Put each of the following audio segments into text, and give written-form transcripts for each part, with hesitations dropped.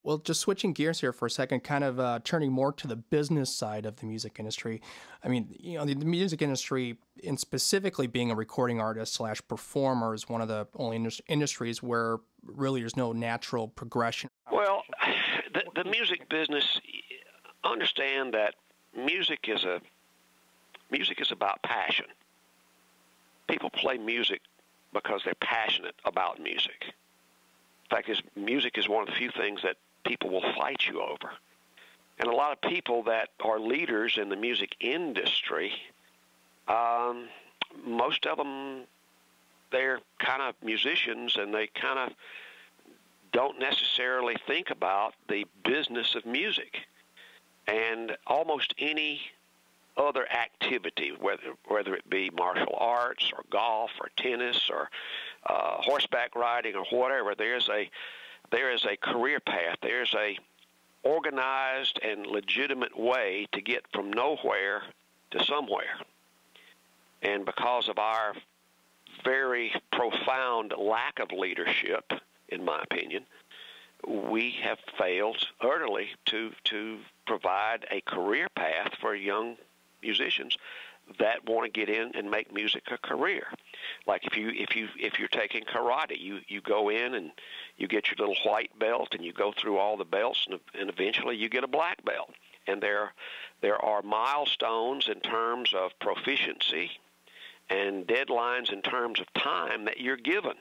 Well, just switching gears here for a second, kind of turning more to the business side of the music industry. I mean, the music industry, and specifically being a recording artist slash performer, is one of the only industries where really there's no natural progression. Well, the music business, understand that music is about passion. People play music because they're passionate about music. In fact, music is one of the few things that people will fight you over. And a lot of people that are leaders in the music industry, most of them, they're kind of musicians, and they kind of don't necessarily think about the business of music. And almost any other activity, whether it be martial arts or golf or tennis or horseback riding or whatever, there is a career path. There's a organized and legitimate way to get from nowhere to somewhere. And because of our very profound lack of leadership, in my opinion, we have failed utterly to provide a career path for young musicians that want to get in and make music a career. Like if you're taking karate, you go in and you get your little white belt, and you go through all the belts, and eventually you get a black belt. And there are milestones in terms of proficiency and deadlines in terms of time that you're given.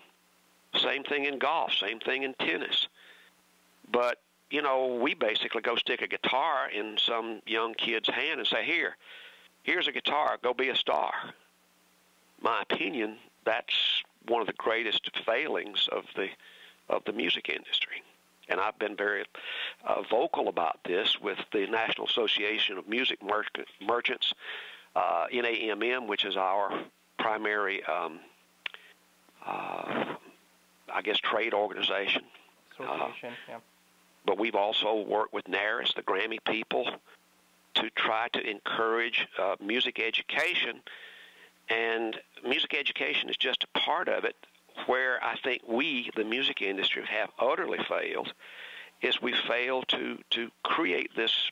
Same thing in golf, same thing in tennis. But, we basically go stick a guitar in some young kid's hand and say, here's a guitar, go be a star. My opinion, that's one of the greatest failings of the music industry. And I've been very vocal about this with the National Association of Music Merchants, NAMM, which is our primary, trade organization. Yeah. But we've also worked with NARIS, the Grammy people, to try to encourage music education. And music education is just a part of it. Where I think we, the music industry, have utterly failed is we failed to create this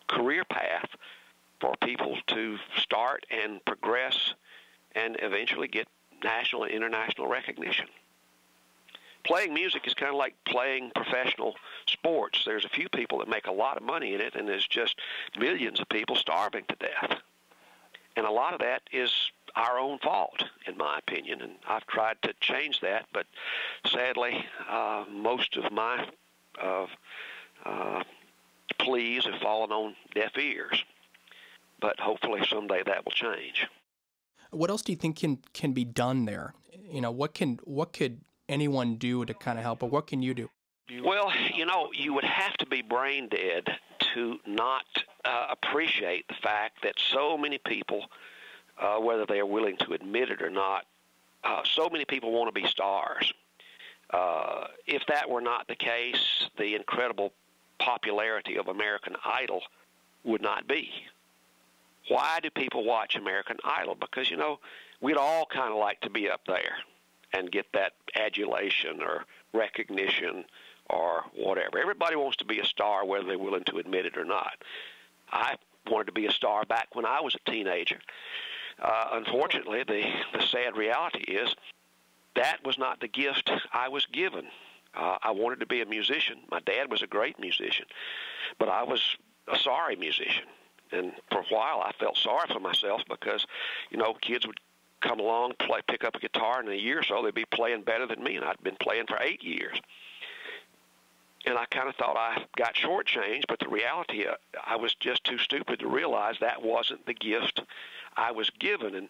career path for people to start and progress and eventually get national and international recognition. Playing music is kind of like playing professional sports. There's a few people that make a lot of money in it, and there's just millions of people starving to death. And a lot of that is our own fault, in my opinion, and I've tried to change that, but sadly, most of my pleas have fallen on deaf ears. But hopefully someday that will change. What else do you think can be done there? What could anyone do to kind of help, or what can you do? Well, you would have to be brain dead to not appreciate the fact that so many people, whether they are willing to admit it or not, so many people want to be stars. If that were not the case, the incredible popularity of American Idol would not be. Why do people watch American Idol? Because, we'd all kind of like to be up there and get that adulation or recognition or whatever. Everybody wants to be a star, whether they're willing to admit it or not. I wanted to be a star back when I was a teenager. Unfortunately, the sad reality is that was not the gift I was given. I wanted to be a musician. My dad was a great musician, but I was a sorry musician. And for a while, I felt sorry for myself because, kids would come along, pick up a guitar, and in a year or so, they'd be playing better than me, and I'd been playing for 8 years. And I kind of thought I got shortchanged, but the reality, I was just too stupid to realize that wasn't the gift I was given. And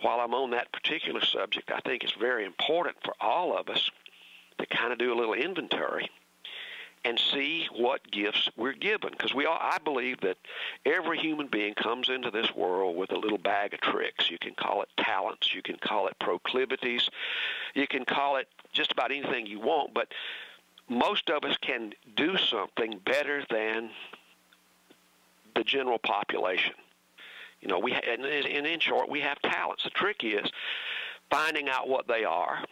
while I'm on that particular subject, I think it's very important for all of us to kind of do a little inventory and see what gifts we're given. Because I believe that every human being comes into this world with a little bag of tricks. You can call it talents. You can call it proclivities. You can call it just about anything you want. But most of us can do something better than the general population. And in short, we have talents. The trick is finding out what they are.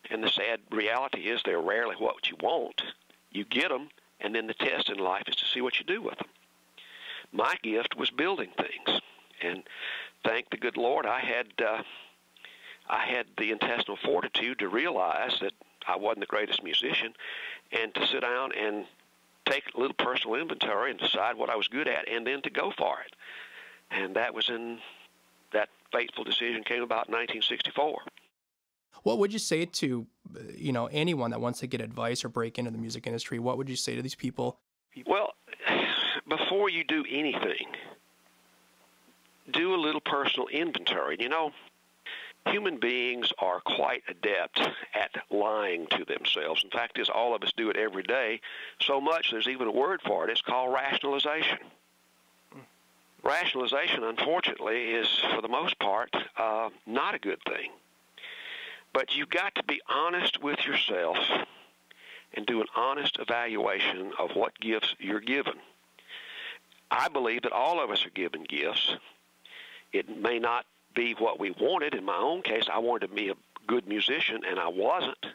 And the sad reality is they're rarely what you want. You get them, and then the test in life is to see what you do with them. My gift was building things, and thank the good Lord, I had the intestinal fortitude to realize that I wasn't the greatest musician, and to sit down and take a little personal inventory and decide what I was good at, and then to go for it. And that fateful decision came about in 1964. What would you say to, anyone that wants to get advice or break into the music industry? What would you say to these people? Well, before you do anything, do a little personal inventory. Human beings are quite adept at lying to themselves. In fact, all of us do it every day, so much there's even a word for it. It's called rationalization. Rationalization, unfortunately, is, for the most part, not a good thing. But you've got to be honest with yourself and do an honest evaluation of what gifts you're given. I believe that all of us are given gifts. It may not be what we wanted. In my own case, I wanted to be a good musician, and I wasn't.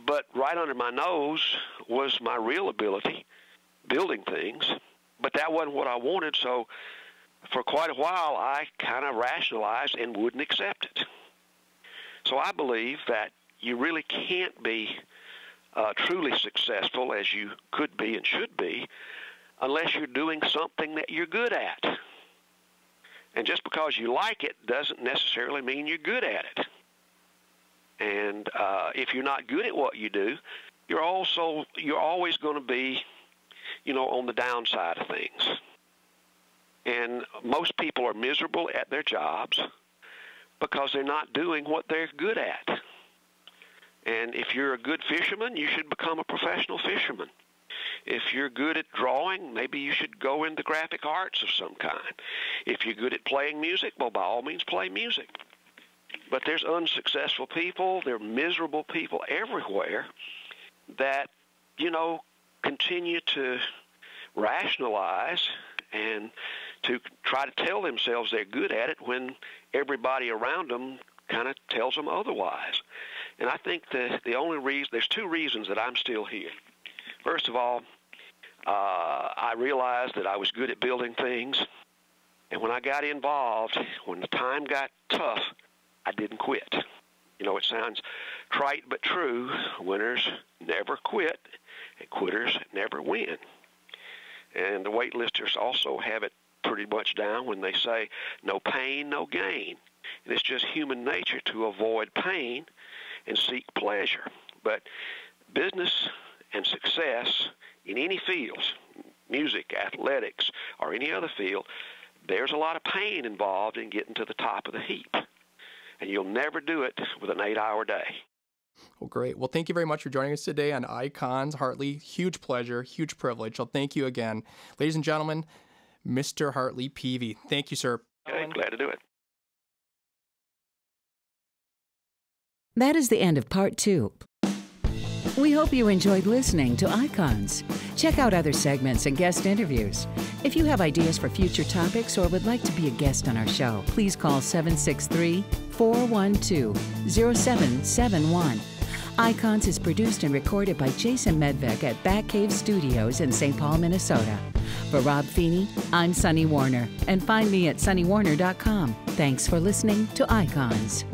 But right under my nose was my real ability, building things. But that wasn't what I wanted, so for quite a while I kind of rationalized and wouldn't accept it. So I believe that you really can't be truly successful as you could be and should be unless you're doing something that you're good at. And just because you like it doesn't necessarily mean you're good at it. And if you're not good at what you do, you're always going to be, on the downside of things. And most people are miserable at their jobs because they're not doing what they're good at. And if you're a good fisherman, you should become a professional fisherman. If you're good at drawing, maybe you should go into graphic arts of some kind. If you're good at playing music, well, by all means, play music. But there's unsuccessful people, there are miserable people everywhere that, continue to rationalize and to try to tell themselves they're good at it when everybody around them kind of tells them otherwise. And I think the only reason, there's two reasons that I'm still here. First of all, I realized that I was good at building things, and when I got involved, when the time got tough, I didn't quit. It sounds trite but true. Winners never quit, and quitters never win. And the waitlisters also have it pretty much down when they say, no pain, no gain. And it's just human nature to avoid pain and seek pleasure. But business and success in any fields, music, athletics, or any other field, there's a lot of pain involved in getting to the top of the heap. And you'll never do it with an 8-hour day. Well, great. Well, thank you very much for joining us today on Icons. Hartley, huge pleasure, huge privilege. So thank you again. Ladies and gentlemen, Mr. Hartley Peavey. Thank you, sir. Okay, glad to do it. That is the end of part 2. We hope you enjoyed listening to Icons. Check out other segments and guest interviews. If you have ideas for future topics or would like to be a guest on our show, please call 763-412-0771. Icons is produced and recorded by Jason Medvec at Bat Cave Studios in St. Paul, Minnesota. For Rob Feeney, I'm Sunny Warner, and find me at sunnywarner.com. Thanks for listening to Icons.